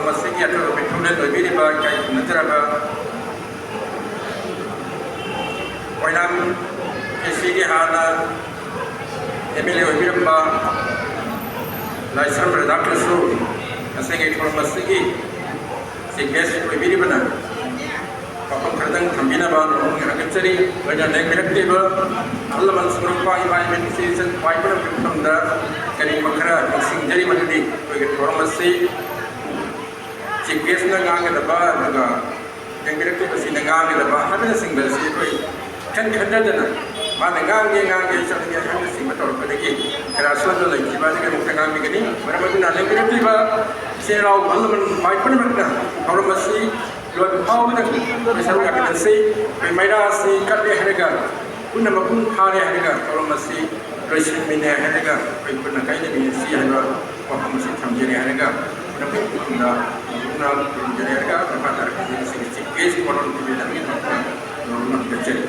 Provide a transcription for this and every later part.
ꯊꯧꯔꯝ ꯑꯁꯤꯒꯤ ꯑꯊꯣꯏꯕ ꯃꯤꯊꯨꯡꯂꯦꯟ ꯑꯣꯏꯕꯤꯔꯤꯕ ꯏꯀꯥꯏ ꯈꯨꯝꯅꯖꯔꯕ ꯑꯣꯏꯅꯥꯝ ꯑꯁꯤꯒꯤ ꯍꯥꯟꯅ MLA ꯑꯣꯏꯕꯤꯔꯝꯕ ꯂꯥꯏꯁ꯭ꯔꯝ ꯔꯥꯙꯥꯀ꯭ꯔꯤꯁꯟ ꯉꯁꯤꯒꯤ ꯊꯧꯔꯝ ꯑꯁꯤꯒꯤ ꯆꯤꯐ ꯒꯦꯁ ꯑꯣꯏꯕꯤꯔꯤꯕꯅ ꯋꯥꯐꯝ ꯈꯔꯗꯪ ꯊꯝꯕꯤꯅꯕ ꯅꯣꯡꯃꯒꯤ ꯍꯪꯒꯠꯆꯔꯤ ꯂꯣꯏꯅ ꯂꯦꯡꯕꯤꯔꯛꯂꯤꯕ ꯑꯍꯜ ꯂꯃꯟ ꯁꯨꯔꯛꯄ ꯏꯃꯥ ꯏꯕꯦꯟꯁꯤꯡ ꯄꯥꯏꯕꯤꯔꯛꯄ ꯃꯇꯝꯗ ꯀꯔꯤꯒꯨꯝꯕ ꯈꯔ ꯅꯤꯡꯁꯤꯡꯖꯔꯤ ꯃꯗꯨꯗꯤ ꯑꯩꯈꯣꯏꯒꯤ ꯊꯧꯔꯝ ꯑꯁꯤ ꯆꯤꯐ ꯒꯦꯁꯅ ꯉꯥꯡꯒꯗꯕ ꯑꯗꯨꯒ ꯌꯦꯡꯕꯤꯔꯛꯂꯤꯕꯁꯤꯅ ꯉꯥꯡꯒꯗꯕ ꯍꯥꯏꯕꯅꯆꯤꯡꯕ ꯑꯁꯤ ꯑꯩꯈꯣꯏ ꯈꯟꯅꯗꯅ ꯃꯥꯅ ꯉꯥꯡꯒꯦ ꯆꯠꯂꯒꯦ ꯍꯥꯏꯕꯅꯆꯤꯡꯕ ꯇꯧꯔꯛꯄꯗꯒꯤ ꯈꯔ ꯑꯁꯣꯏꯕ ꯂꯩꯈꯤꯕ ꯑꯗꯨꯒꯤꯗꯃꯛꯇ ꯉꯥꯡꯕꯤꯒꯅꯤ ꯃꯔꯝ ꯑꯗꯨꯅ ꯂꯦꯡꯕꯤꯔꯛꯂꯤꯕ ꯏꯆꯤꯜ ꯏꯅꯥꯎ ꯑꯍꯜ ꯂꯃꯟ ꯈ꯭ꯋꯥꯏ ꯄꯨꯝꯅꯃꯛꯅ ꯊꯧꯔꯝ ꯑꯁꯤ ꯂꯣꯏꯕ ꯐꯥꯎꯕꯗ ꯁꯔꯨꯛ ꯌꯥꯃꯤꯟꯅꯁꯤ ꯑꯩꯈꯣꯏ ꯃꯩꯔꯥ ꯑꯁꯤ ꯀꯠꯂꯦ ꯍꯥꯏꯔꯒ ꯄꯨꯟꯅ ꯃꯄꯨꯡ ꯐꯥꯔꯦ ꯍꯥꯏꯔꯒ ꯊꯧꯔꯝ ꯑꯁꯤ ꯂꯣꯏꯁꯤꯟꯃꯤꯟꯅꯩ ꯍꯥꯏꯔꯒ ꯑꯩꯈꯣꯏ ꯄꯨꯟꯅ ꯀꯥꯏꯅꯃꯤꯟꯅꯁꯤ ꯍꯥꯏꯕ ꯋꯥꯐꯝ ꯑꯁꯤ ꯊꯝꯖꯔꯦ ꯍꯥꯏꯔꯒ ꯄꯨꯝꯅꯃꯛ ꯃꯇꯨꯡꯗ ꯄꯨꯟꯅ ꯈꯨꯔꯨꯝꯖꯔꯦ ꯍꯥꯏꯔꯒ ꯃꯈꯥ ꯇꯥꯔꯛꯄꯁꯤ ꯉꯁꯤꯒꯤ ꯆꯤꯐ ꯒꯦꯁꯀꯤ ꯋꯥꯔꯣꯜ ꯄꯤꯕꯤꯅꯕꯒꯤꯗꯃꯛꯇ ꯅꯣꯡꯃ ꯍꯪꯒꯠꯆꯔꯤ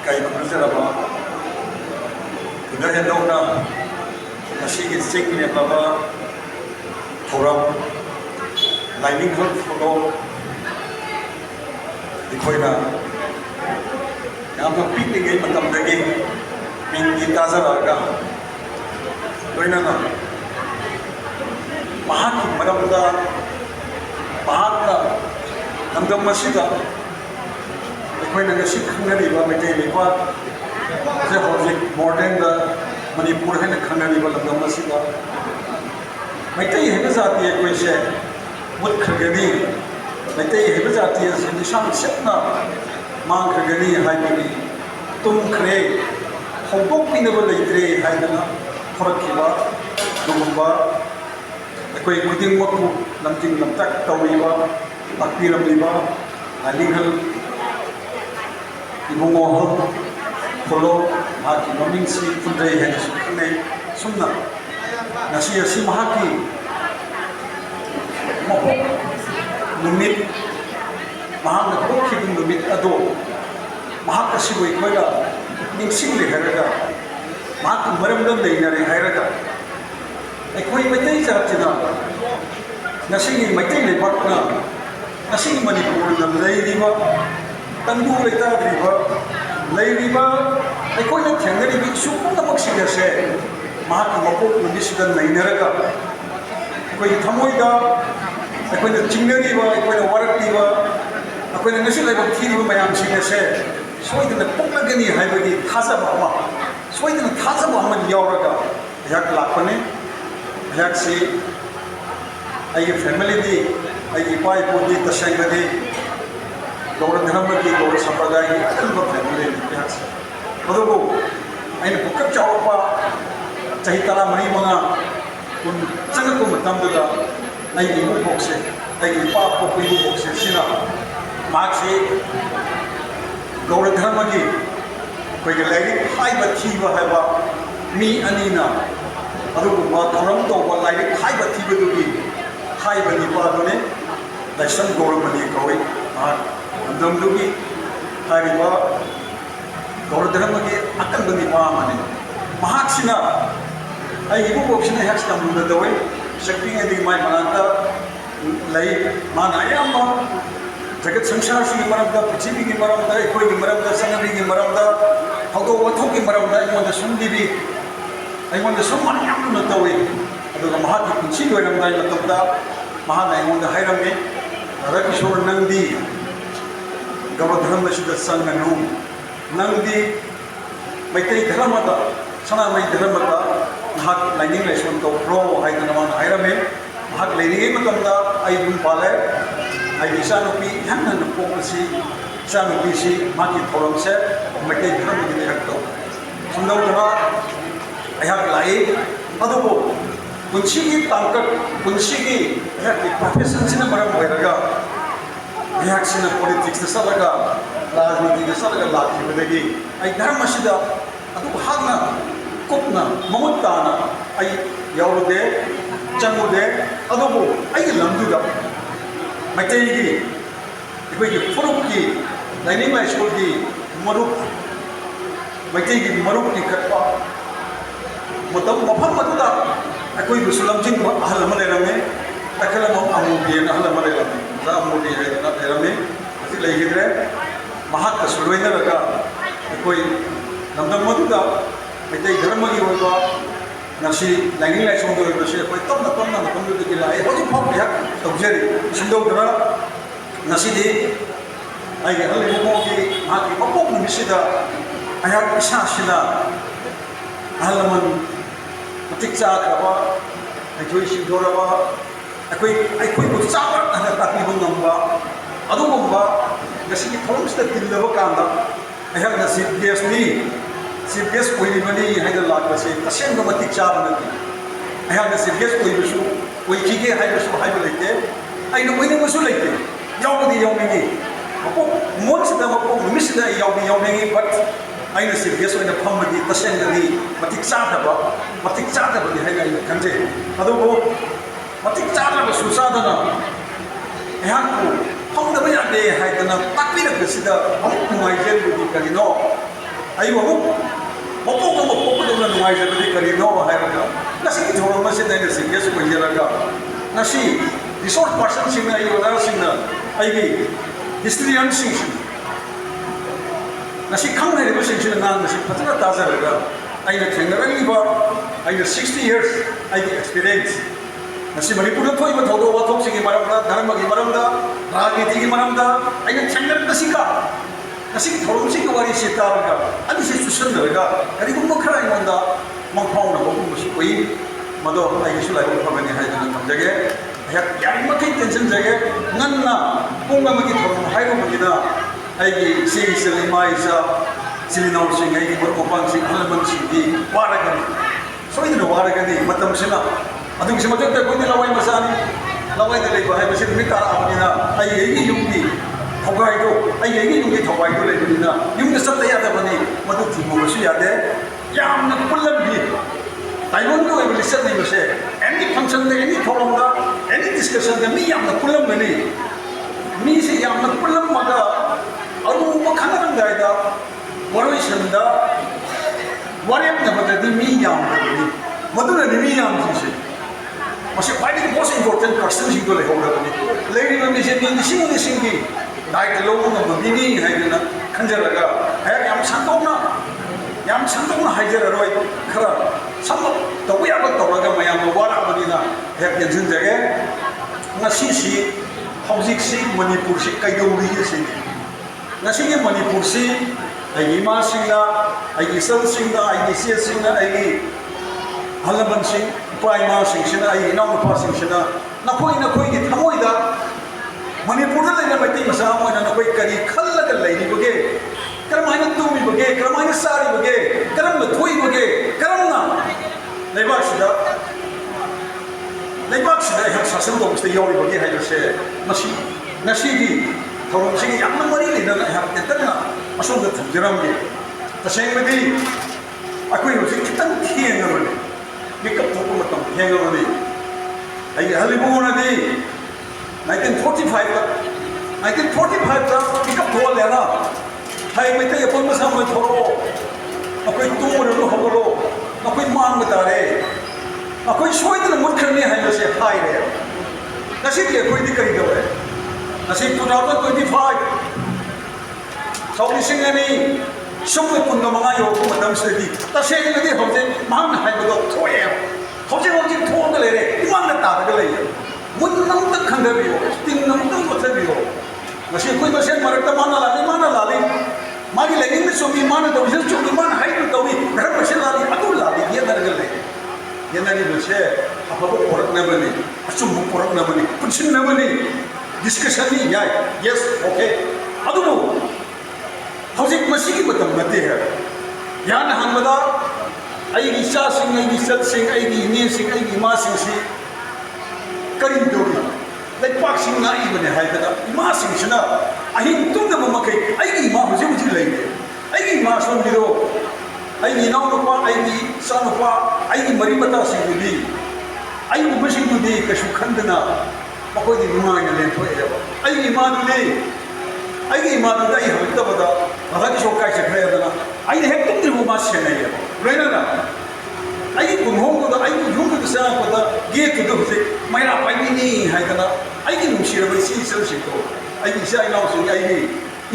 ꯀꯩ ꯈꯨꯔꯨꯝꯖꯔꯕ ꯈꯨꯟꯅ ꯍꯦꯟꯗꯧꯅ ꯉꯁꯤꯒꯤ ꯆꯤꯡ ꯂꯦꯞꯂꯕ ꯊꯧꯔꯝ ꯂꯥꯏꯅꯤꯡꯊꯧ ꯐꯣꯇꯣ ꯑꯩꯈꯣꯏꯅ ꯌꯥꯝꯅ ꯄꯤꯛꯂꯤꯉꯩ ꯃꯇꯝꯗꯒꯤ ꯃꯤꯡꯒꯤ ꯇꯥꯖꯔꯛꯑꯒ ꯂꯣꯏꯅꯅ ꯃꯍꯥꯛꯀꯤ ꯃꯔꯝꯗ ꯃꯍꯥꯛꯅ ꯂꯝꯗꯝ ꯑꯁꯤꯗ ꯑꯩꯈꯣꯏꯅ ꯉꯁꯤ ꯈꯪꯅꯔꯤꯕ ꯃꯩꯇꯩ ꯂꯩꯕꯥꯛ ꯁꯦ ꯍꯧꯖꯤꯛ ꯃꯣꯗꯔꯟꯗ ꯃꯅꯤꯄꯨꯔ ꯍꯥꯏꯅ ꯈꯪꯅꯔꯤꯕ ꯂꯝꯗꯝ ꯑꯁꯤꯗ ꯃꯩꯇꯩ ꯍꯥꯏꯕ ꯖꯥꯇꯤ ꯑꯩꯈꯣꯏꯁꯦ ꯃꯨꯠꯈ꯭ꯔꯒꯅꯤ ꯃꯩꯇꯩ ꯍꯥꯏꯕ ꯖꯥꯇꯤ ꯑꯁꯤ ꯂꯤꯁꯥꯡ ꯁꯤꯠꯅ ꯃꯥꯡꯈ꯭ꯔꯒꯅꯤ ꯍꯥꯏꯕꯒꯤ ꯇꯨꯝꯈ꯭ꯔꯦ ꯍꯧꯗꯣꯛꯄꯤꯅꯕ ꯂꯩꯇ꯭ꯔꯦ ꯍꯥꯏꯗꯅ ꯊꯣꯔꯛꯈꯤꯕ ꯑꯗꯨꯒꯨꯝꯕ ꯑꯩꯈꯣই ꯈꯨꯗꯤꯡꯃꯛꯄꯨ ꯂꯝꯖꯤꯡ ꯂꯝꯇꯥꯛ ꯇꯧꯔꯤꯕ ꯇꯥꯛꯄꯤꯔꯝꯂꯤꯕ ꯂꯥꯏꯅꯤꯡꯊꯧ 이봉호 홀로 마키 노밍시 군대에 해서 근데 숨나 나시야 심하기 뭐 눈밑 마음의 복히는 눈밑 아도 마하가 시고 있고야 닝싱리 해라가 마크 머름던 내냐리 해라가 거의 매트이 잡지나 나시기 매트이 레박나 나시기 머니푸르 남자이리바 तंदू लेताद्रीबा लेरीबा अखोइना थेंगरीबी सुपुनमक्सिगसे महाकी मपोक नुबिसिदा नैनरगा अखोइ थमोइदा अखोइना चिंगरीबा अखोइना वरक्तीबा अखोइना नसि लाइबा थीरीबा मयामसिगसे सोइदना पोक्लगनी हाइबगी थाजबा अमा सोइदना थाजबा अमा यावरगा याक लापने याकसी आइगे फैमिली दी आइगे पाई पोदी तसैगदी गौर धर्म की गौर संप्रदाय की अखंड फैमिली इतिहास मधुबू अगर बुकप चावप चाही तरा मरी मंगा उन चंगको मतमदुदा इबूबोक्से इपा पोप इबूबोक्से सिना मार्क्से गौर धर्म की कोई लाइक हाइब थीब हाइब मी अनीना अदुगुम्बा थौरम तौबा लाइक हाइब थीबदुगी हाइब निपादुने लाइसम गौरमनी कौई अंदमदुगी हारिबा गौर धर्मगी अकंबनी पामाने महाक्सिना इबूबोक्सिना हेक्सतमददवै शक्तिंगदी माय मनाता लई माना यामा जगत संसार की मरमदा पृथ्वी की मरमदा अखोई की मरमदा सनबी की मरमदा हौदो वथो की मरमदा अमोंदा सुमदीबी अमोंदा सुमान यामना तवै अदुगा महाकी पुंसी लोइरमदाय मतमदा महाना अमोंदा हाइरमे रकिशोर नंदी गौर धर्म से संगनु नंदी मैत्री धर्म सनामय धर्म लाइनिंग लाइसोन तौरो हाइरमे लेने पाले इचानुपी हन पोपसी इचानुपी माकी थौरम से मैत्री धर्म की लेरक्तौ सुंदौना लाई पुंसी तांकट पुंसी प्रोफेशन से मरम होइरगा यहां पॉलिटिक्स चलगा राजनीति चलगा लाखिबदगी धर्म से कुपना ममुत ताना यौरुदे चंगुदे लमदुदा मैत्री की फुरुप की लाइनिंग लाइस्कूल की marup maitei gi marup ni khatpa matam mafam maduda akoi busulam jing ahal male rame takala mo amu bi na ahal male rame za amu bi na rame asi lai hidre mahak suluina raga akoi namdam maduda maitei dharma gi hoiba nasi lain lai song doi bese akoi tamna matam du gi lai hoji phok ya tawjeri sindau dara nasi di ai ga hal mo gi ha gi mapok ni bisida ayat isa sila ahalaman matik cha khaba ai joi sing doraba akoi ko chawa ana takni bangamba adugumba nasi gi thorum sta tillaba kanda ayat nasi CPS koi mani haida lakba se tashen ga matik cha banati ayat nasi CPS koi bisu koi kige haida su haida leke ai no koi ne musu leke yaudi yaumi mapok motsida mapok misida yaumi but aina CPS oina phamadi tashen ga ni matik cha da ni haida ai kanje adugo matik cha da su sa da na ayat ko phangda ba ya de haida na takbi na bisida amuk mai jen bu di no ai wo mapok da ngai jen bu di karino haida ka nasi ki thoro ma se da ni CPS ko jera ka nasi resource person sing ai wala sing na ai gi history and sing nasi khang nei ba sing na nasi patna taza raga ai na thengarang ba ai na 60 years ai gi experience nasi manipur thoi ba thodo wa thok sing maram da dharma gi maram da rajniti gi maram da ai na thengar nasi ka nasi thorum sing wari sita raga ani se susan raga kari gum mo khara imon da mong phau na gum mo koi mado ai gi sulai ko phamani hai da kam jage yari makai tension jage nganna punga magi thorum hai ro magi da ai gi sing selimai sa silinau sing ai gi bor pang sing halaman sing di waragan so ini no waragan ni matam sina adung se matak ko ni lawai masani lawai de lei ba hai basi mi tara apni na ai gi yung di thogai do ai gi yung di thogai do lei ni na yung de sat ya da bani madu thi mo su ya de yam na pulam bi Taiwan ko ay bilisat ni base any function de any forum da any discussion de mi yam na pulam bani mi se yam na pulam maga aru ma khanarang dai da waroi sanda warem na bada di mi yam bani maduna ni mi yam ji se quite the most important person sing to le hoga bani lady na mi se ni sing gi dai de lo na ma ni hai na khanjara ga hai yam sandong na hai jara roi khara sam to ya ba to ga ma yam wara bani na hai tension jage ngasi si hojik si manipur si kai do ri si ngasi ge manipur si ai ma sing na ai gi sal sing na ai gi se sing na ai gi halaban sing pai ma sing sina ai na ma pa sing sina na koi gi thamoi da manipur la na mai ti masa mo na koi kari khalla ga lai ni bage karamai tu mi bage karamai sari bage karam na thoi bage karam na leibak sida ha sasam do sta yori bage ha se nasi gi thorom sing yam na mari le na ha te na asong da thamjaram gi ta seng me di akoi ro si kitang thieng na bane makeup thok ma tam thieng na bane ai halibu na di 1945 ta makeup thol le na hai mai te pon ma sam ma thoro akoi tu mo ro ho ro akoi mang ma ta re akoi soi da mut khani hai ma se hai re nasi ke koi di kari do hai nasi 2025 saudi singani sumai pun ga manga yo ko matam se di ta se ni di ho je mang na hai ma do thoe ho je tho ga le re imang na ta ga le mun nam ta khang da bi ho tin nam ta ko ta bi ho nasi koi ma se marak ta mana la le magi le ni so mi mana do je chu mi mana hai do wi dhar ma se la li atu la li ye dar ga le ye na ni be se apa ko porak na bani achum porak na bani kuchin na bani discussion ni yai yes okay adu no hojik masigi batam mate hai yan hanbada ai gi sa sing ai gi sat sing ai gi ni sing ai gi ma sing si kari do lai pak sing na I bane hai da ma sing sina ahin tum da ma kai ai gi ma hoji lai ai gi ma son di do ai gi nau no pa ai gi sa no pa ai gi mari mata sing di ai gi ma sing di ka shu khandana makoi di ma na len thoi ba ai gi ma du le ai gi ma du dai ha da ba da ra gi so kai se ꯑꯩꯅ ꯍꯦꯛ ꯇꯨꯝꯗ꯭ꯔꯤꯕ ꯃꯥ ꯁꯦꯟꯅꯩꯌꯦꯕ ꯂꯣꯏꯅꯅ ꯑꯩꯒꯤ ꯀꯨꯟꯍꯣꯡꯗꯨꯗ ꯑꯩꯒꯤ ꯌꯨꯝꯗꯨꯗ ꯆꯪꯉꯛꯄꯗ ꯒꯦꯠꯇꯨꯗ ꯍꯧꯖꯤꯛ ꯃꯩꯔꯥ ꯄꯥꯏꯕꯤꯅꯤ ꯍꯥꯏꯗꯅ ꯑꯩꯒꯤ ꯅꯨꯡꯁꯤꯔꯕ ꯏꯆꯦ ꯏꯆꯜꯁꯤꯡꯗꯣ ꯑꯩꯒꯤ ꯏꯆꯥ ꯏꯅꯥꯎꯁꯤꯡ ꯑꯩꯒꯤ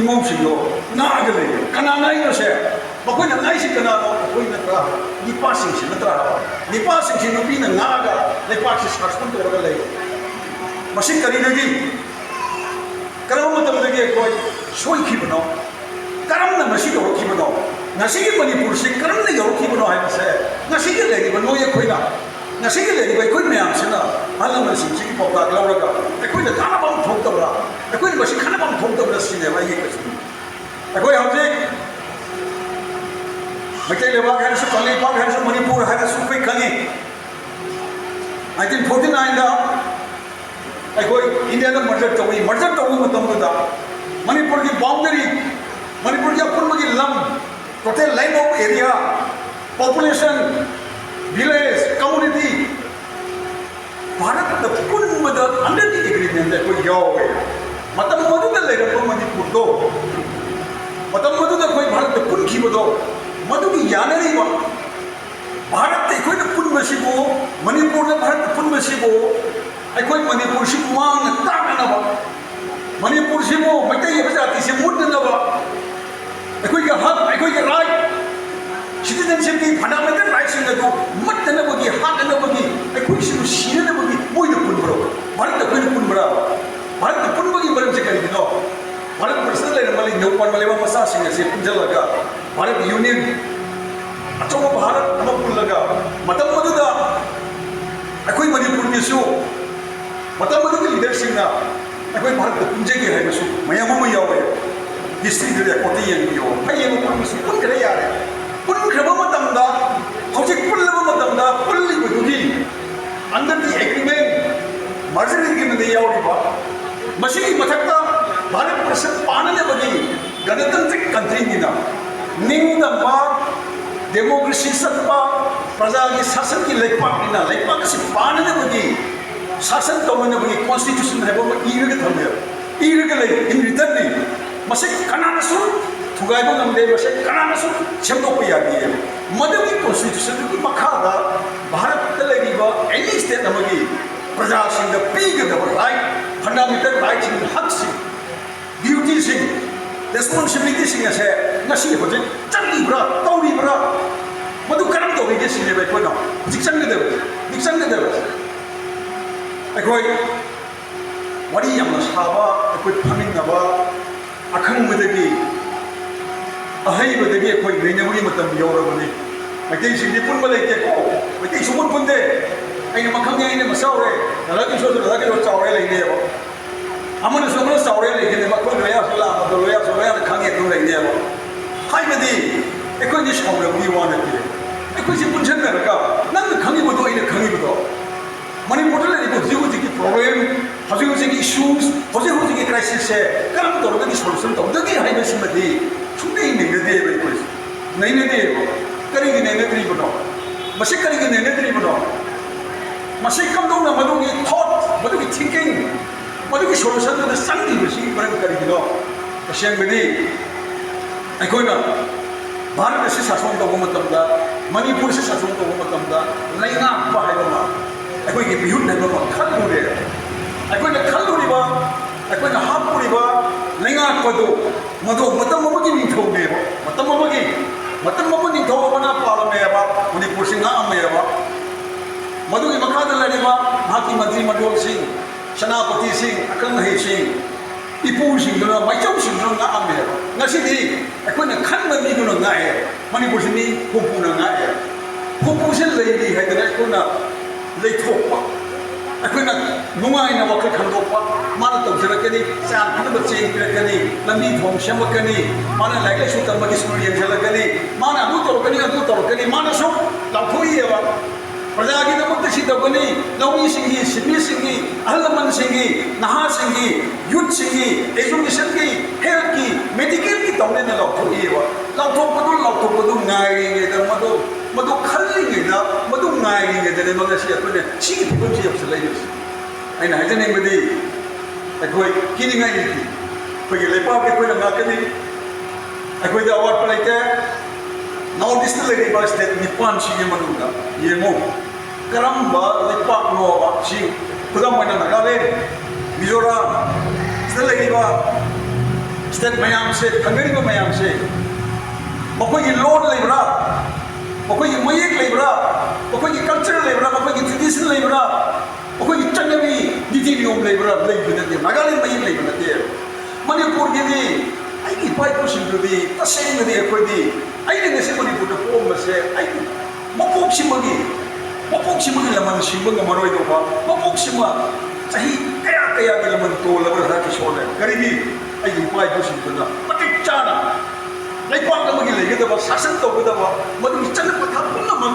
ꯏꯃꯧꯁꯤꯡꯗꯣ ꯉꯥꯛꯑꯒ ꯂꯩꯌꯦ ꯀꯅꯥꯅ ꯑꯩꯅꯣꯁꯦ ꯃꯈꯣꯏꯅ ꯉꯥꯏꯁꯤ ꯀꯅꯥꯅꯣ ꯑꯩꯈꯣꯏ ꯅꯠꯇ꯭ꯔꯥ ꯅꯤꯄꯥꯁꯤꯡꯁꯤ ꯅꯠꯇ꯭ꯔꯥ ꯅꯤꯄꯥꯁꯤꯡꯁꯤ ꯅꯨꯄꯤꯅ ꯉꯥꯛꯑꯒ ꯂꯩꯄꯥꯛꯁꯤ ꯁꯥꯁꯟ ꯇꯧꯔꯒ ꯂꯩ ꯃꯁꯤ ꯀꯔꯤꯗꯒꯤ ꯀꯔꯝꯕ ꯃꯇꯝꯗꯒꯤ ꯑꯩꯈꯣই ꯁꯣꯏꯈꯤꯕꯅꯣ ꯀꯔꯝꯅ ꯃꯁꯤ ꯌꯧꯔꯛꯈꯤꯕꯅꯣ ꯉꯁꯤꯒꯤ ꯃꯅꯤꯄꯨꯔꯁꯤ ꯀꯔꯝꯅ ꯌꯧꯔꯛꯈꯤꯕꯅꯣ ꯍꯥꯏꯕꯁꯦ ꯉꯁꯤꯒꯤ ꯂꯩꯔꯤꯕ ꯅꯣꯏ ꯑꯩꯈꯣꯏꯅ ꯉꯁꯤꯒꯤ ꯂꯩꯔꯤꯕ ꯑꯩꯈꯣꯏ ꯃꯌꯥꯝꯁꯤꯅ ꯑꯍꯜ ꯂꯃꯟꯁꯤꯡꯁꯤꯒꯤ ꯄꯥꯎꯇꯥꯛ ꯂꯧꯔꯒ ꯑꯩꯈꯣꯏꯅ ꯀꯥꯟꯅꯕ ꯑꯃ ꯊꯣꯛꯇꯕ꯭ꯔꯥ ꯑꯩꯈꯣꯏꯅ ꯃꯁꯤ ꯈꯟꯅꯕ ꯑꯃ ꯊꯣꯛꯇꯕ꯭ꯔꯥ ꯁꯤꯅꯦꯕ ꯑꯩꯒꯤ ꯀꯩꯁꯨ ꯑꯩꯈꯣꯏ ꯍꯧꯖꯤꯛ ꯃꯩꯇꯩ ꯂꯩꯕꯥꯛ ꯍꯥꯏꯔꯁꯨ ꯀꯪꯂꯩꯄꯥꯛ ꯍꯥꯏꯔꯁꯨ ꯃꯅꯤꯄꯨꯔ ꯍꯥꯏꯔꯁꯨ ꯑꯩꯈꯣꯏ ꯈꯪꯉꯤ 1949ꯗ ꯑꯩꯈꯣই ꯏꯟꯗꯤꯌꯥꯗ ꯃꯔꯖꯔ ꯇꯧꯕ ꯃꯇꯝꯗꯨꯗ ꯃꯅꯤꯄꯨꯔꯒꯤ ꯕꯥꯎꯟꯗꯔꯤ ꯃꯅꯤꯄꯨꯔꯒꯤ ꯑꯄꯨꯟꯕꯒꯤ ꯂꯝ total land of area population village community Bharat पुनबदा अंडर द एग्रीमेंट अखोई यावे मतम मदुदा लेरप मणिपुरदो मतम मदुदा अखोई भारत पुनखिबदो मदुगी यानरिबा भारत अखोई पुनबसिबो मणिपुर भारत पुनबसिबो अखोई मणिपुर सि मांग ताकनबा मणिपुर सिबो मैतै जाति से मुद्दनबा अखोई के हक अखोई के राइट citizenship की fundamental rights in the do mattanabagi hakanabagi अखोई सिनु सिननबagi मोइद पुनबरो भारत अखोई पुनबरा भारत पुनबगी मरम से करिनो भारत पर्सनल लेन मले नौपन मले मसा सिंग से पुंजलगा भारत यूनियन अचो भारत अमा पुलगा मतम मदुदा अखोई मणिपुर के सु मतम मदुगी लीडर सिंगना अखोई भारत पुंजेगे है बसु मयाम म यावे हिस्ट्री दे कोटी यंगियो फयेम पुनसु पुनकरे यारे पुनखरबा मतमदा हौजिक पुल्लबा मतमदा पुल्लिबदुगी under the agreement merger agreement यावरिबा मसिगी मथक्ता भारत वर्ष पाननेबगी गणतंत्रिक कंट्री निना निंगदमा डेमोक्रेसी सत्पा प्रजा की शासन की लेपाकिना लेपाक से पाननेबगी शासन तौननेबगी कॉन्स्टिट्यूशन हैबो इरगे थमे इरगे ले इन रिटर्न नि मसे कनानसु थुगाइबो नमदे मसे कनानसु सेमदोप यागी मदुगी कॉन्स्टिट्यूशन की मखादा भारत तलेगिबा एनी स्टेट नमगी प्रजा सिंह पीगदब राइट फंडामेंटल राइट सिंह हक सिंह ड्यूटी सिंह रेस्पॉन्सिबिलिटी सिंह से नसी होजे चंगीब्रा तौरीब्रा मदु करम तौरीगे सिंह बे कोना दिक्संगदब अखोई वरी यम साबा अखोई फमिंगबा अखंगबदगी अहैबदगी अखोई लेनबगी मतम यौरबनी मैतै सिंह पुनबा लेते को मैतै सुमुन पुनदे अइना मखंगे अइना मसावरे लगी सो चावरे लेनेबो अमन सोमन चावरे लेने मखोई लोया सला लोया खंगे तो लेनेबो हाइबदी अखोई नि सावरबगी वानते अखोई सि पुनसनरका नंग खंगिबदो अइना खंगिबदो मणिपुर की प्रॉब्लम हजिक इश्यूज हजिक क्राइसिस से कम तौर सोल्यूशन तौदे है सुनने नैनदे नैनदे कहीं नैनद्रीबनो मसे कहीं नैनद्रीबनो मसे कमदौना मदुगी थॉट मदुगी थिंकिंग मदुगी सोल्यूशन चंगी मरम करिगिनो असेंबली अखोना भारत से शासन तौब मतमदा मणिपुर से शासन तौब मतमदा लैंगाक्पा हाइबमा अखोई बिहुन है खलुरे अखोना खलुरिबा अखोना हापुरिबा लैंगाक्पदो मदो मतम अमगी निथौनेबा मतम अमगी निथौबना पालमेबा मणिपुर से ngaमेबा मदुगी मखादा लरिबा महाती मंत्री मंडल सिंह सेनापति सिंह अकंगहै सिंह इपू सिंह माइचौ सिंह ngaमेबा ngasiदी अखोना खनबा मीदुना ngaए मणिपुर से हुपुना ngaए हुपु से लेदी हैदना अखोना लेथोपा अखोना नुंगाइना वखल खंदोपा माना तौजरकनी चान खनबा चेंग पिरकनी लंबी थोंग सेमकनी माना लाइक लाइसु तंबगी स्कूल यंगलकनी माना अदु तौरकनी माना सो लाथोइएबा प्रजा की नमक सिद्धगनी लौनी सिंगी सिमी सिंगी अहलमन सिंगी नहा सिंगी यूथ सिंगी एजुकेशन की हेल्थ की मेडिकल की तौने न लाथोइएबा लाथोपदु नाइगे मदो मदो खल्लिगेदा मदो नाइगेदा मगसी अखोने सिगी फिबम से यबस लैबस अइना हाइजनेबदी अखोई किनिङाइ लिखि अखोई लेपा के अखोई नाकनी अखोई दा अवार्ड पलाइते नॉर्थ ईस्ट लेकिन स्टेट निपान सिंह मनुदा ये मो करम लेपाक नोबा सिंह खुदम मैंने नागालैंड मिजोरम स्टेट लेकिन स्टेट मैम से खंगरी मैम से मकोई लोन लेब्रा मकोई मयेक लेब्रा मकोई कल्चर लेब्रा मकोई ट्रेडिशन लेब्रा मकोई चन्नवी नीति नियम लेब्रा लेब्रा नागालैंड मयेक लेब्रा ते मणिपुर की आई पाई पुसिंगदी तसेंगदी अखोदी आई ngasi Manipur da pom se ai mapok simagi laman simbang maroi do ba mapok sima sahi kaya gi laman to labra ha ki shole garibi ai pai pusinga na matik chana lai pa ka magi lege da ba sasan to da ba madu chana pa tha punna ma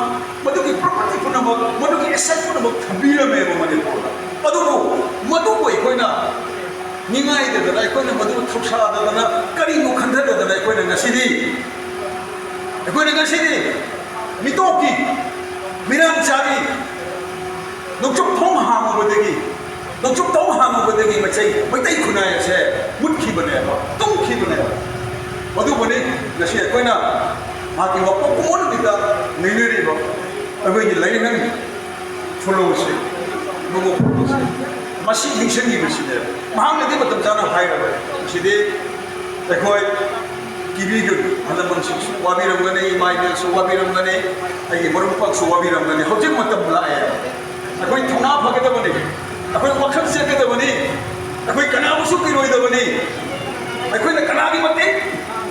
madu ki property punna ma madu ki asset punna ma thabira me ba Manipur madu koi koina ningai da da koina madu thuksa da na kari no khandha da da koina ngasi Aku dengan sini, mitoki, miran cari, nukcuk thong ham berdegi, nukcuk thong ham berdegi macam kunai saya, mutki benar, tungki benar. Madu benar, nasi aku na, mati waktu kumon kita nilai ba, aku ini lain kan, follow sih, nunggu follow sih, masih mission ni bersih. Maham nanti betul jana high level, sini, aku Kibigun, halaman sih, wabiram gani, maidel su wabiram gani, ay merumpak su wabiram gani. Hujung matam mulai. Aku ini thona apa kita bani, aku ini wakil siapa kita bani, aku ini kana musuh kiro kita bani, aku ini kana di mati,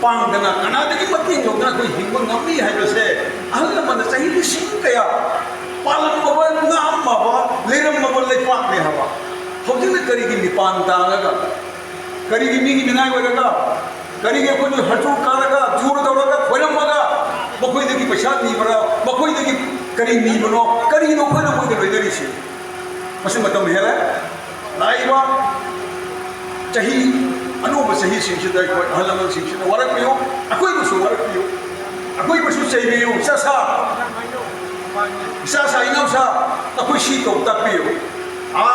pang kana di mati, loh kana aku himbang ngami hai berse, halaman saya ini sih kaya, palang mawar ngam mawar, leram mawar lepak ni hawa. Hujung ni kari gini pantang aga, kari gini dengan apa aga. करीगे कोई हटू कारगा जोर दौड़गा खोलमगा मकोई दगी पैसा नहीं बरा मकोई दगी करी नहीं बनो करी no कोई ना कोई दे लेदरी से मसे मतम हेला लाइबा चाही अनोब सही सिंचिदा कोई हलमन सिंचिदा वरक पियो अकोई बसु वरक पियो अकोई बसु चाहिए सासा सासा इनोसा अकोई शी तो तपियो आ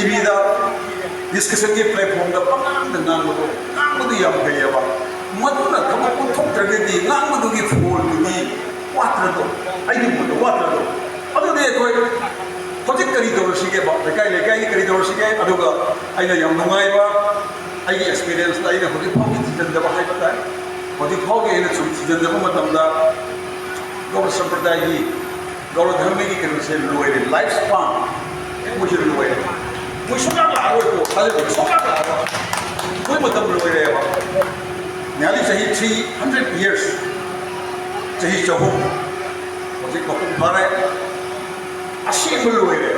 इबिदा discussion के प्लेटफॉर्म का पकान dengan madu yang kaya ba madu na kamu pun thok terjadi ngang madu ki phul ni water to ai ni madu water to adu de koi project kari to sige ba lekai kari to sige adu ga ai na yang nungai ba ai ki experience ai na hodi phau ki season da ba hai ba hodi phau ke na season da ba matam da gaur sampradaya ki gaur dharma ki kanu se loire life span mujhe loire mujhe suka la ko hale suka la कोई मतलब लोग रहे हैं न्याली चाहिए 300 years चाहिए चौक मुझे कपूर भरा है अशीम लोग रहे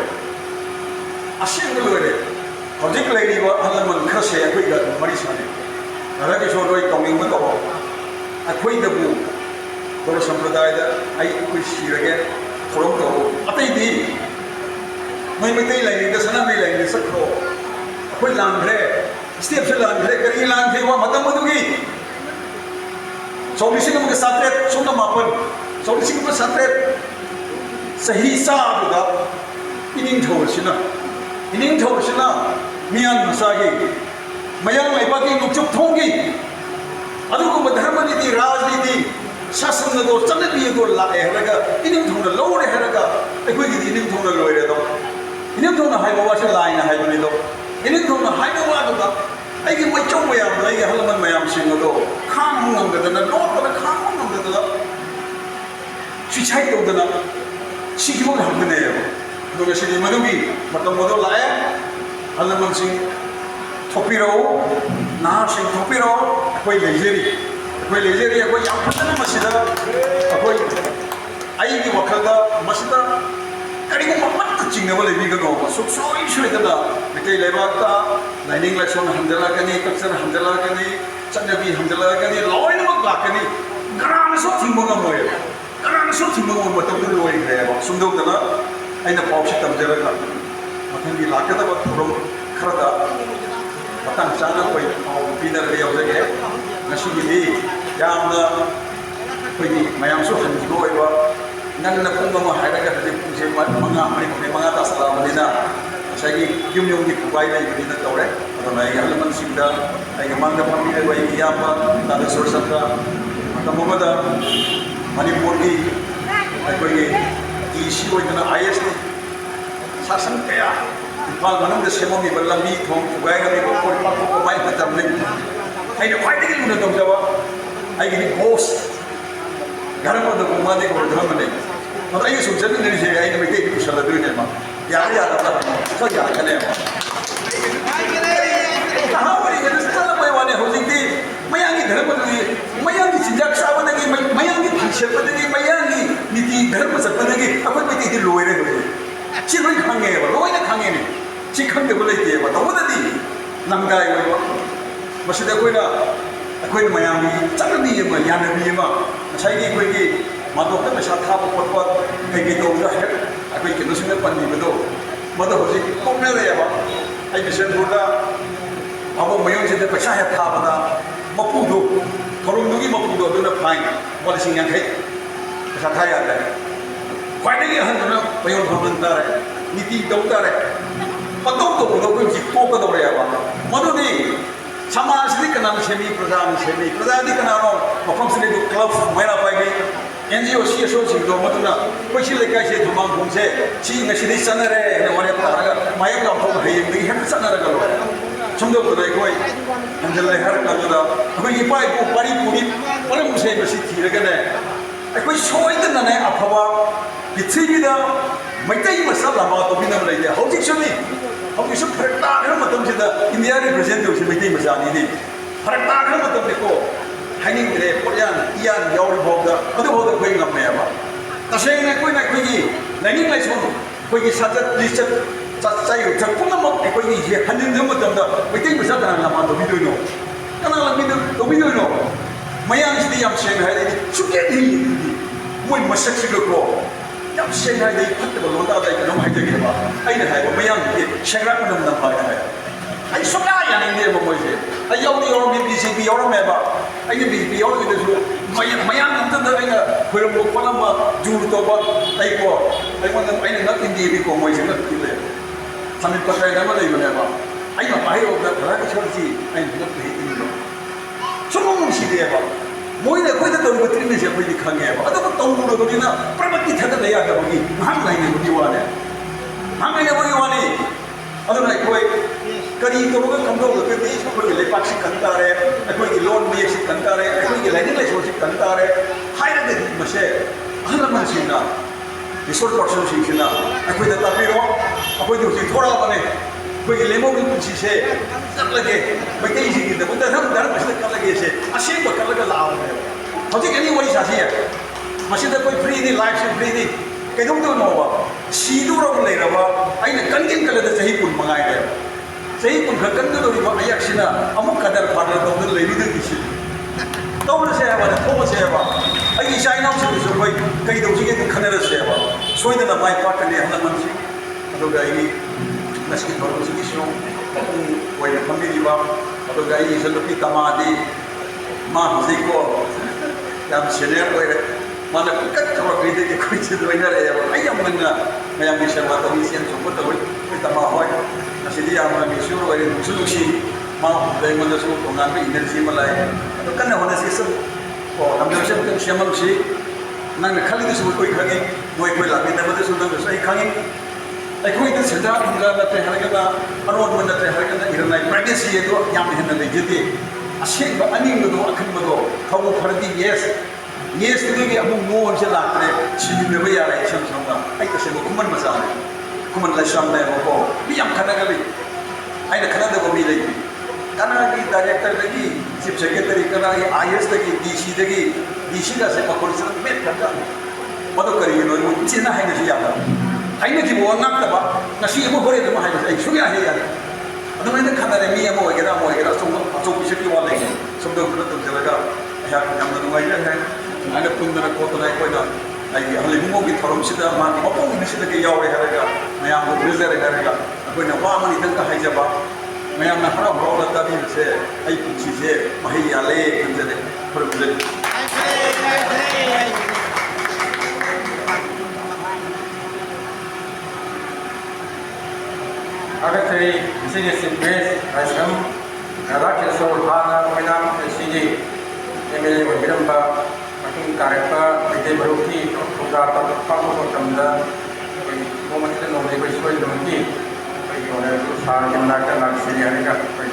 मुझे कलेरी वो हल्ला मन खसे कोई का मरी साने अगर किसी और कोई कमिंग में तो कोई दबू तो संप्रदाय दा आई कोई सीरगे थोड़ा तो अतः ही मैं मिलते ही लाइने दसना भी लाइने सकरो कोई लांघे स्टेप से लांघे करी लांघे वो मतम मधुगी सोलिसिंग में सात्रेत सोना मापन सोलिसिंग में सात्रेत सही साबुदा इनिंग ठोरसिना मियान मसागी मयांग लाइबागी नुचुक थोंगी अदुगुम धर्मनीति राजनीति शासन दो चलबी दो लाए हरगा इनिंग थोंना लोरे हरगा अखोई गी इनिंग थोंना लोरे दो इनिंग थोंना हाइबा वासे लाइन हाइबनी दो इनिंग थोंना हाइबा वादुदा आइगे मचौ मयाम लाइगे हलमन मयाम सिंग दो खाम ngomdana लोटना खाम ngomdana सुसाइड तौदना सिगिबो हमदने दो गसिनि मदुगी मतम मदो लाए हलमन सिंग थोपिरो ना सिंग थोपिरो अखोई लेजेरी अखोई याम फतना मसिदा अखोई आइगे वखलदा मसिदा करिगो मत चिंगबो लेबिगो सुखसोई सुइदना मेटे लेबाता लाइनिंग लेक्शन हमदला कनी कल्चर हमदला कनी चन्नबी हमदला कनी लॉयनमक लाकनी गरानसो थिंबोगा मोय गरानसो थिंबोगा मतम लोय ग्रेबा सुंदोदना आइना पावसी तमजरगा मथंगी लाकदा थोरम खरदा मतंग चाना कोई पाव बिनर यावजगे नसिगिदि यामना कोई मयामसो हंजिगोयबा नन्ना पुंगमा हायरगा हजे पुंजे मंगा मंगा तासलामनिना सागी युमयुमनि पुगाई लाइबिना तौरे अदना आई हलमन सिंदा आई मांगा फमी रे यामा तादा सोरसका ꯃꯇꯝ ꯃꯅꯤꯄꯨꯔꯒꯤ ꯑꯩꯈꯣꯏꯒꯤ ꯏꯁꯤ ꯑꯣꯏꯗꯅ IS ꯁꯥꯁꯟ ꯀꯌꯥ ꯏꯝꯐꯥꯜ ꯃꯅꯨꯡꯗ ꯁꯦꯝꯃꯝꯃꯤꯕ ꯂꯝꯕꯤ ꯊꯣꯡ ꯊꯨꯒꯥꯏꯔꯝꯃꯤꯕ ꯄꯣꯠ ꯄꯥꯊꯣꯛꯄ ꯃꯥꯏ ꯃꯇꯝꯅꯤ ꯑꯩꯅ ꯈ꯭ꯋꯥꯏꯗꯒꯤ ꯂꯨꯅ ꯇꯧꯖꯕ ꯑꯩꯒꯤ ꯕꯣꯁ ꯙꯔꯃꯗꯕꯨ ꯃꯥꯗꯤ ꯙꯔꯃꯅꯤ ꯑꯗꯣ ꯑꯩꯅ ꯁꯨꯝ ꯆꯠꯃꯤꯟꯅꯔꯤꯁꯦ ꯑꯩꯅ ꯃꯩꯇꯩꯒꯤ ꯄꯨꯁꯜꯂꯗꯣꯏꯅꯦꯕ ꯌꯥꯔ ꯌꯥꯗꯕ ꯈꯔ ꯌꯥꯔꯛꯀꯅꯦꯕ ꯅꯍꯥ ꯑꯣꯏꯔꯤꯉꯩꯗ ꯆꯠꯂꯝꯕꯩ ꯋꯥꯅꯤ ꯍꯧꯖꯤꯛꯇꯤ ꯃꯌꯥꯡꯒꯤ ꯙꯔꯃꯗꯨꯒꯤ ꯃꯌꯥꯡꯒꯤ ꯆꯤꯟꯖꯥꯛ ꯆꯥꯕꯗꯒꯤ ꯃꯌꯥꯡꯒꯤ ꯐꯤ ꯁꯦꯠꯄꯗꯒꯤ ꯃꯌꯥꯡꯒꯤ ꯅꯤꯇꯤ ꯙꯔꯃ ꯆꯠꯄꯗꯒꯤ ꯑꯩꯈꯣꯏ ꯃꯩꯇꯩꯗꯤ ꯂꯣꯏꯔꯦ ꯍꯧꯖꯤꯛ ꯁꯤ ꯂꯣꯏ ꯈꯪꯉꯦꯕ ꯂꯣꯏꯅ ꯈꯪꯉꯦꯅꯦ ꯁꯤ ꯈꯪꯗꯕ ꯂꯩꯇꯦꯕ ꯇꯧꯕꯗꯗꯤ ꯅꯝꯒꯥꯏ ꯑꯣꯏꯕ ꯃꯁꯤꯗ ꯑꯩꯈꯣꯏꯅ ꯃꯌꯥꯝꯒꯤ ꯆꯠꯅꯕꯤ ꯑꯃ ꯌꯥꯅꯕꯤ ꯑꯃ ꯉꯁꯥꯏꯒꯤ ꯑꯩꯈꯣꯏꯒꯤ ꯃꯥꯗꯣꯛꯇ ꯄꯩꯁꯥ ꯊꯥꯕ ꯈꯣꯠꯄ ꯀꯩꯀꯩ ꯇꯧꯕꯗ ꯍꯦꯛ ꯑꯩꯈꯣꯏ ꯀꯩꯅꯣꯁꯤꯡꯅ ꯄꯟꯕꯤꯕꯗꯣ ꯃꯗꯨ ꯍꯧꯖꯤꯛ ꯇꯣꯛꯅꯔꯛꯑꯦꯕ ꯑꯩ ꯕꯤꯁꯦꯟꯄꯨꯔꯗ ꯑꯃꯨꯛ ꯃꯌꯨꯝꯁꯤꯗ ꯄꯩꯁꯥ ꯍꯦꯛ ꯊꯥꯕꯗ ꯃꯄꯨꯗꯣ ꯊꯧꯔꯝꯗꯨꯒꯤ ꯃꯄꯨꯗꯣ ꯑꯗꯨꯅ ꯐꯥꯏꯟ ꯂꯨꯄꯥ 50,000 ꯄꯩꯁꯥ ꯊꯥ ꯌꯥꯗ꯭ꯔꯦ ꯈ꯭ꯋꯥꯏꯗꯒꯤ ꯑꯍꯟꯗꯨꯅ ꯃꯌꯣꯟ ꯐꯝꯍꯟ ꯇꯥꯔꯦ ꯅꯤꯇꯤ ꯇꯧ ꯇꯥꯔꯦ ꯄꯪꯇꯧ ꯇꯧꯕꯗꯣ ꯑꯩꯈꯣꯏ ꯍꯧꯖꯤꯛ ꯇꯣꯛꯀꯗꯧꯔꯦꯕ ꯃꯗꯨꯗꯤ ꯁꯃꯥꯖꯁꯤꯗꯤ ꯀꯅꯥꯅ ꯁꯦꯝꯃꯤ ꯄ꯭ꯔꯖꯥꯅ ꯁꯦꯝꯃꯤ ꯄ꯭ꯔꯖꯥꯗꯤ ꯀꯅꯥꯅꯣ ꯃꯐꯝꯁꯤꯗ ꯀ꯭ꯂꯕ ꯃꯩꯔꯥ ꯄꯥꯏꯕꯤ NGO CSOꯁꯤꯡꯗꯣ ꯃꯗꯨꯅ ꯑꯩꯈꯣꯏ ꯁꯤ ꯂꯩꯀꯥꯏꯁꯦ ꯊꯨꯝꯃꯥꯡꯈꯣꯡꯁꯦ ꯁꯤ ꯉꯁꯤꯗꯩ ꯆꯠꯅꯔꯦ ꯍꯥꯏꯅ ꯋꯥꯔꯦꯞ ꯇꯥꯔꯒ ꯃꯥꯌꯦꯛ ꯂꯥꯎꯊꯣꯛꯑꯒ ꯍꯌꯦꯡꯗꯒꯤ ꯍꯦꯛꯇ ꯆꯠꯅꯔꯒ ꯂꯣꯏꯔꯦ ꯁꯨꯝꯗꯧꯕꯗ ꯑꯩꯈꯣꯏ ꯍꯟꯖꯤꯜꯂꯦ ꯍꯥꯏꯔꯀꯥꯟꯗꯨꯗ ꯑꯩꯈꯣꯏꯒꯤ ꯏꯄꯥ ꯏꯄꯨ ꯄꯥꯔꯤ ꯄꯨꯔꯤ ꯃꯔꯝꯁꯦ ꯃꯁꯤ ꯊꯤꯔꯒꯅꯦ ꯑꯩꯈꯣꯏ ꯁꯣꯏꯗꯅꯅꯦ ꯑꯐꯕ ꯄ꯭ꯔꯤꯊꯤꯕꯤꯗ ꯃꯩꯇꯩ ꯃꯆꯥ ꯂꯝꯕꯥ ꯇꯧꯕꯤꯅꯕ ꯂꯩꯇꯦ ꯍꯧꯖꯤꯛꯁꯨꯅꯤ ꯍꯧꯖꯤꯛꯁꯨ ꯐꯔꯛ ꯇꯥꯈ꯭ꯔ ꯃꯇꯝꯁꯤꯗ ꯏꯟꯗꯤꯌꯥ ꯔꯤꯄ꯭ꯔꯖꯦꯟ ꯇꯧꯔꯤꯁꯤ ꯃꯩꯇꯩ ꯃꯆꯥꯅꯤꯅꯤ ꯐꯔꯛ ꯇꯥꯈ꯭ꯔ ꯃꯇꯝꯗꯀꯣ ꯍꯥꯏꯅꯤꯡꯗ꯭ꯔꯦ ꯄꯣꯠꯌꯥꯟ ꯏꯌꯥꯟ ꯌꯥꯎꯔꯤꯐꯥꯎꯗ ꯑꯗꯨꯐꯥꯎꯗ ꯑꯩꯈꯣꯏ ꯉꯝꯃꯦꯕ ꯇꯁꯦꯡꯅ ꯑꯩꯈꯣꯏꯒꯤ ꯂꯥꯏꯅꯤꯡ ꯂꯥꯏꯁꯣꯟ ꯑꯩꯈꯣꯏꯒꯤ ꯁꯥꯖꯠ ꯂꯤꯆꯠ ꯆꯥꯌꯨꯊꯛ ꯄꯨꯝꯅꯃꯛ ꯑꯩꯈꯣꯏꯒꯤ ꯍꯟꯖꯤꯟꯕ ꯃꯇꯝꯗ ꯃꯩꯇꯩ ꯃꯆꯥ ꯀꯅꯥ ꯂꯝꯕꯥ ꯇꯧꯕꯤꯗꯣꯏꯅꯣ ꯀꯅꯥ ꯇꯧꯕꯤꯗꯣꯏꯅꯣ ꯃꯌꯥꯡꯁꯤꯗꯤ ꯌꯥꯝ ꯁꯦꯡꯅ ꯍꯥꯏꯔꯗꯤ ꯁꯨꯛꯌꯦꯠ ꯍꯤꯡꯉꯤꯗꯨꯗꯤ ꯃꯣꯏ ꯃꯁꯛꯁꯤꯒꯀꯣ ꯌꯥꯝ ꯁꯦꯡꯅ ꯍꯥꯏꯔꯗꯤ ꯐꯠꯇꯕ ꯂꯣꯟꯗꯥꯗ ꯑꯩ ꯀꯩꯅꯣꯝ ꯍꯥꯏꯖꯒꯦꯕ ꯑꯩꯅ ꯍꯥꯏꯕ ꯃꯌꯥꯡꯁꯤꯗꯤ ꯁꯦꯡꯒ꯭ꯔꯥꯛ ꯃꯅꯝ ꯅꯝꯕ ꯍꯥꯏ ꯑꯩ ꯁꯨꯡꯌꯥ ꯌꯥꯅꯤꯡꯗꯦꯕ ꯃꯣꯏꯁꯦ ꯑꯩ ꯌꯥꯎꯔꯝꯃꯤ BJP ꯌꯥꯎꯔꯝꯃꯦꯕ ꯑꯩꯅ BJP ꯌꯥꯎꯔꯤꯉꯩꯗꯁꯨ ꯃꯌꯥꯡ ꯑꯝꯇꯗ ꯑꯩꯅ ꯈꯣꯏꯔꯝꯕ ꯈꯣꯠꯂꯝꯕ ꯖꯨꯔ ꯇꯧꯕ ꯑꯩꯉꯣꯟꯗ ꯑꯩꯅ ꯉꯛꯏꯟꯗꯦꯕꯤꯀꯣ ꯃꯣꯏꯁꯦ ꯉꯛꯏꯜꯂꯦ ꯁꯃꯤꯠ ꯄꯇ꯭ꯔ ꯑꯃ ꯂꯩꯕꯅꯦꯕ ꯑꯩꯅ ꯄꯥꯏꯔꯣꯕꯗ ꯚꯥꯔꯠ ꯏꯁꯣꯔꯁꯤ ꯑꯩꯅ ꯉꯛꯄ ꯍꯦꯛ ꯏꯟꯕ ꯁꯨꯝ ꯅꯨꯡꯁꯤꯗꯦꯕ ꯃꯣꯏꯅ ꯑꯩꯈꯣꯏꯗ ꯇꯧꯔꯤꯕ ꯇ꯭ꯔꯤꯠꯃꯦꯟꯁꯦ ꯑꯩꯈꯣꯏꯗꯤ ꯈꯪꯉꯦꯕ ꯑꯗꯨꯕꯨ ꯇꯧꯔꯨꯔꯕꯅꯤꯅ ꯄ꯭ꯔꯃꯛꯇꯤ ꯊꯥꯗꯠꯕ ꯌꯥꯗꯕꯒꯤ ꯉꯥꯏꯍꯥꯛ ꯉꯥꯏꯅꯕꯒꯤ ꯋꯥꯅꯦ ꯉꯥꯏꯍꯥꯛ ꯉꯥꯏꯅꯕꯒꯤ ꯋꯥꯅꯤ ꯑꯗꯨꯅ ꯑꯩꯈꯣꯏ ꯀꯔꯤ ꯇꯧꯔꯒ ꯀꯝꯗꯧꯔꯒꯗꯤ ꯑꯩꯈꯣꯏꯒꯤ ꯂꯩꯄꯥꯛꯁꯤ ꯀꯟ ꯇꯥꯔꯦ ꯑꯩꯈꯣꯏꯒꯤ ꯂꯣꯟ ꯃꯌꯦꯛꯁꯤ ꯀꯟ ꯇꯥꯔꯦ ꯑꯩꯈꯣꯏꯒꯤ ꯂꯥꯏꯅꯤꯡ ꯂꯥꯏꯁꯣꯟꯁꯤ ꯀꯟ ꯇꯥꯔꯦ ꯍꯥꯏꯔꯒꯗꯤ ꯃꯁꯦ ꯑꯍꯜ ꯂꯃꯟꯁꯤꯡꯅ ꯔꯤꯁꯣꯔꯁ ꯄꯔꯁꯟꯁꯤꯡꯁꯤꯅ ꯑꯩꯈꯣꯏꯗ ꯇꯥꯛꯄꯤꯔꯣ ꯑꯩꯈꯣꯏꯗꯤ ꯍꯧꯖꯤꯛ ꯊꯣꯔꯛꯑꯕꯅꯦ ꯑꯩꯈꯣꯏꯒꯤ ꯂꯦꯝꯍꯧꯒꯤ ꯄꯨꯟꯁꯤꯁꯦ ꯀꯠꯂꯒꯦ ꯃꯩꯇꯩꯁꯤꯡꯒꯤꯗꯃꯛꯇ ꯙꯔꯃꯁꯤꯗ ꯀꯠꯂꯒꯦꯁꯦ ꯑꯁꯦꯡꯕ ꯀꯠꯂꯒ ꯂꯥꯛꯑꯕꯅꯦꯕ ꯍꯧꯖꯤꯛ ꯑꯅꯤ ꯋꯥꯔꯤ ꯁꯥꯁꯤ ꯌꯥꯏ ꯃꯁꯤꯗ ꯑꯩꯈꯣꯏ ꯐ꯭ꯔꯤꯅꯤ ꯂꯥꯏꯐꯁꯦ ꯐ꯭ꯔꯤꯅꯤ ꯀꯩꯗꯧꯗꯣꯏꯅꯣꯕ ꯁꯤꯗꯧꯔꯕ ꯂꯩꯔꯕ ꯑꯩꯅ ꯀꯟꯒꯦꯟ ꯀꯜꯂꯗ ꯆꯍꯤ 10 ꯃꯉꯥꯏꯔꯦꯕ ꯆꯍꯤ 10 ꯈꯛ ꯀꯟꯒꯗꯧꯔꯤꯕ ꯑꯌꯥꯛꯁꯤꯅ ꯑꯃꯨꯛ ꯀꯗꯔ ꯐꯥꯗꯔ ꯇꯧꯗꯅ ꯂꯩꯔꯤꯗꯣꯏꯁꯤ ꯇꯧꯔꯁꯦ ꯍꯥꯏꯕ ꯊꯣꯛꯑꯁꯦ ꯍꯥꯏꯕ ꯑꯩꯒꯤ ꯏꯆꯥ ꯏꯅꯥꯎꯁꯤꯡꯗꯨꯁꯨ ꯑꯩꯈꯣই ꯀꯩꯗꯧꯁꯤꯒꯦ ꯈꯟꯅꯔꯁꯦꯕ ꯁꯣꯏꯗꯅ ꯃꯥꯏ ꯄꯥꯛꯀꯅꯤ ꯑꯍꯜ ꯂꯃꯟꯁꯤꯡ ꯑꯗꯨꯒ ꯑꯩꯒꯤ ꯉꯁꯤꯒꯤ ꯊꯧꯔꯝꯁꯤꯒꯤꯁꯨ ꯃꯄꯨꯡ ꯑꯣꯏꯅ ꯐꯝꯕꯤꯔꯤꯕ ꯑꯗꯨꯒ ꯑꯩꯒꯤ ꯏꯆꯟꯅꯨꯄꯤ ꯇꯃꯥꯗꯤ ꯃꯥ ꯍꯧꯖꯤꯛꯀꯣ ꯌꯥꯝ ꯁꯦꯅꯤꯌꯔ ꯑꯣꯏꯔꯦ ꯃꯥꯅ ꯀꯨꯀꯠ ꯇꯧꯔꯛꯄꯗꯒꯤ ꯑꯩꯈꯣꯏꯁꯦ ꯂꯣꯏꯅꯔꯛꯑꯦꯕ ꯑꯩ ꯌꯥꯝ ꯉꯟꯅ ꯃꯌꯥꯝꯒꯤ ꯁꯦꯕꯥ ꯇꯧꯏ ꯆꯦꯟ ꯆꯣꯡꯕ ꯇꯧꯏ ꯑꯩꯈꯣꯏ ꯇꯃꯥ ꯍꯣꯏ ꯉꯁꯤꯗꯤ ꯌꯥꯝꯅ ꯃꯤꯁꯨꯔ ꯑꯣꯏꯔꯦ ꯅꯨꯡꯁꯨ ꯅꯨꯡꯁꯤ ꯃꯥ ꯑꯩꯉꯣꯟꯗꯁꯨ ꯇꯣꯉꯥꯟꯕ ꯏꯅꯔꯖꯤ ꯑꯃ ꯂꯥꯛꯑꯦ ꯑꯗꯣ ꯀꯟꯅ ꯍꯣꯠꯅꯁꯤ ꯁꯨꯝ ꯂꯝꯗꯝꯁꯦ ꯑꯃꯨꯛꯇꯪ ꯁꯦꯝꯍꯧꯁꯤ ꯅꯪꯅ ꯈꯜꯂꯤꯗꯨꯁꯨ ꯑꯩꯈꯣꯏ ꯈꯪꯉꯤ ꯑꯩꯈꯣꯏ ꯂꯥꯛꯃꯤꯟꯅꯕꯗꯁꯨ ꯅꯪꯅꯁꯨ ꯑꯩ ꯈꯪꯉꯤ ꯑꯩꯈꯣꯏꯗ ꯁꯦꯟꯖꯥ ꯊꯨꯝꯖꯥ ꯅꯠꯇ꯭ꯔꯦ ꯍꯥꯏꯔꯒꯅ ꯑꯔꯣꯟꯕ ꯅꯠꯇ꯭ꯔꯦ ꯍꯥꯏꯔꯒꯅ ꯏꯔꯅꯥꯏ ꯄ꯭ꯔꯥꯏꯚꯦꯁꯤ ꯑꯗꯣ ꯌꯥꯝ ꯍꯦꯟꯅ ꯂꯩꯖꯗꯦ ꯑꯁꯦꯡꯕ ꯑꯅꯤꯡꯕꯗꯣ ꯑꯈꯟꯕꯗꯣ ꯊꯧꯕ ꯐꯔꯗꯤ ꯌꯦꯁꯇꯨꯗꯒꯤ ꯑꯃꯨꯛ ꯃꯣꯟꯁꯦ ꯂꯥꯛꯇ꯭ꯔꯦ ꯁꯤꯖꯤꯟꯅꯕ ꯌꯥꯔꯦ ꯏꯁꯝ ꯁꯝꯅ ꯑꯩ ꯇꯁꯦꯡꯕ ꯈꯨꯃꯟ ꯃꯆꯥꯅꯦ ꯈꯨꯃꯟ ꯂꯥꯏꯁ꯭ꯔꯝꯅꯦꯕꯀꯣ ꯃꯤ ꯌꯥꯝ ꯈꯟꯅꯒꯜꯂꯤ ꯑꯩꯅ ꯈꯟꯅꯗꯕ ꯃꯤ ꯂꯩꯇꯦ ꯀꯅꯥꯒꯤ ꯗꯥꯏꯔꯦꯛꯇꯔꯗꯒꯤ ꯆꯤꯞ ꯁꯦꯀ꯭ꯔꯦꯇꯔꯤ ꯀꯅꯥꯒꯤ IS-ꯗꯒꯤ DC-ꯗꯒꯤ DC-ꯒꯁꯦ ꯃꯈꯣꯏꯁꯤꯅ ꯃꯦꯠꯈ꯭ꯔꯖꯥꯠꯅꯤ ꯃꯗꯨ ꯀꯔꯤꯒꯤꯅꯣ ꯃꯣꯏ ꯏꯆꯦꯅ ꯍꯥꯏꯅꯁꯨ ꯌꯥꯗꯕ ꯍꯥꯏꯅꯈꯤꯕ ꯋꯥ ꯉꯥꯛꯇꯕ ꯉꯁꯤ ꯑꯃ ꯍꯣꯔꯦꯟ ꯑꯃ ꯍꯥꯏꯕꯁꯦ ꯑꯩ ꯁꯨꯡꯌꯥ ꯍꯦꯛ ꯌꯥꯗꯦ ꯑꯗꯨꯃꯥꯏꯅ ꯈꯟꯅꯔꯦ ꯃꯤ ꯑꯃ ꯑꯣꯏꯒꯦꯔꯥ ꯑꯆꯧꯕ ꯏꯁꯛꯀꯤ ꯋꯥ ꯂꯩꯒꯦ ꯁꯨꯝꯗꯧꯗꯨꯅ ꯇꯧꯖꯔꯒ ꯑꯩꯍꯥꯛ ꯌꯥꯝꯅ ꯅꯨꯡꯉꯥꯏꯖꯔꯦ ꯁꯨꯃꯥꯏꯅ ꯄꯨꯟꯗꯅ ꯈꯣꯠꯇꯅ ꯑꯩꯈꯣꯏꯅ ꯑꯩꯒꯤ ꯑꯍꯜ ꯏꯕꯨꯡꯉꯣꯒꯤ ꯊꯧꯔꯝꯁꯤꯗ ꯃꯥꯒꯤ ꯃꯄꯨꯡ ꯑꯁꯤꯗꯒꯤ ꯌꯥꯎꯔꯦ ꯍꯥꯏꯔꯒ ꯃꯌꯥꯝꯕꯨ ꯎꯅꯖꯔꯦ ꯍꯥꯏꯔꯒ ꯑꯩꯈꯣꯏꯅ ꯋꯥ ꯑꯃꯅꯤꯇꯪꯒ ꯍꯥꯏꯖꯕ ꯃꯌꯥꯝꯅ ꯍꯔꯥꯎ ꯍꯔꯥꯎꯅ ꯇꯥꯕꯤꯕꯁꯦ ꯑꯩ ꯄꯨꯟꯁꯤꯁꯦ ꯃꯍꯩ ꯌꯥꯜꯂꯦ ꯈꯟꯖꯔꯦ ꯈꯨꯔꯨꯝꯖꯔꯤ Agakari sini simpres asam Radha Kishore Hana Mainam sini MLA Bhiramba ꯇꯥꯔꯛꯄ ꯃꯩꯇꯩ ꯃꯔꯨꯞꯀꯤ ꯊꯧꯗꯥ ꯄꯥꯡꯊꯣꯛꯄ ꯃꯇꯝꯗ ꯑꯩꯈꯣꯏ ꯅꯣꯡꯃꯁꯤꯗ ꯅꯣꯡꯃ ꯑꯩꯈꯣꯏ ꯁꯣꯏꯗꯅꯃꯛꯀꯤ ꯑꯩꯈꯣꯏꯒꯤ ꯑꯣꯅꯔꯦꯕꯜ ꯁꯥꯔꯒꯤ ꯃꯅꯥꯛꯇ ꯂꯥꯛꯁꯤ ꯍꯥꯏꯔꯒ ꯑꯩꯈꯣꯏ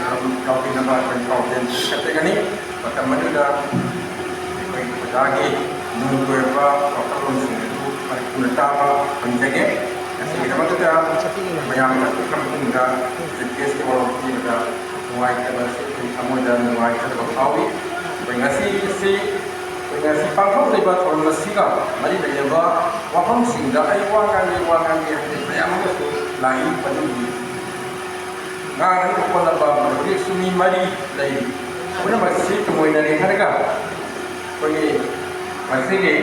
ꯌꯥꯎꯕꯤꯅꯕ ꯑꯩꯈꯣꯏ ꯄꯥꯎꯖꯦꯜ ꯄꯤꯈꯠꯆꯒꯅꯤ ꯃꯇꯝ ꯑꯗꯨꯗ ꯑꯩꯈꯣꯏ ꯑꯣꯖꯥꯒꯤ ꯅꯨꯡꯒꯤ ꯑꯣꯏꯕ ꯋꯥꯈꯜꯂꯣꯟꯁꯤꯡ ꯑꯗꯨ ꯃꯅꯤꯄꯨꯔꯅ ꯇꯥꯕ ꯐꯪꯖꯒꯦ ꯃꯁꯤꯒꯤꯗꯃꯛꯇ ꯃꯌꯥꯝꯅ ꯆꯠꯈ꯭ꯔ ꯃꯇꯨꯡꯗ ꯖꯤꯄꯤꯑꯦꯁꯀꯤ ꯋꯥꯔꯣꯜ ꯄꯤꯕꯗ ꯅꯨꯡꯉꯥꯏꯇꯕ ꯑꯁꯤ ꯑꯩꯈꯣꯏ ꯊꯃꯣꯏꯗ ꯅꯨꯡꯉꯥꯏꯇꯕ ꯐꯥꯎꯏ ꯑꯩꯈꯣꯏ ꯉꯁꯤ ꯉꯁꯤ ꯄꯥꯡꯊꯣꯛꯂꯤꯕ ꯊꯧꯔꯝ ꯑꯁꯤꯒ ꯃꯔꯤ ꯂꯩꯅꯕ ꯋꯥꯐꯝꯁꯤꯡꯗ ꯑꯩ ꯋꯥ ꯉꯥꯡꯒꯦ ꯍꯥꯏꯕꯗꯤ ꯃꯌꯥꯝ ꯑꯃꯁꯨ ꯂꯥꯛꯏ ꯃꯗꯨꯒꯤ ꯉꯥꯡꯅꯕ ꯍꯣꯠꯅꯕ ꯍꯧꯖꯤꯛꯁꯨ ꯃꯤ ꯃꯔꯤ ꯂꯩ ꯄꯨꯝꯅꯃꯛꯁꯤ ꯇꯨꯡꯑꯣꯏꯅꯔꯦ ꯍꯥꯏꯔꯒ ꯑꯩꯈꯣꯏꯒꯤ ꯃꯁꯤꯒꯤ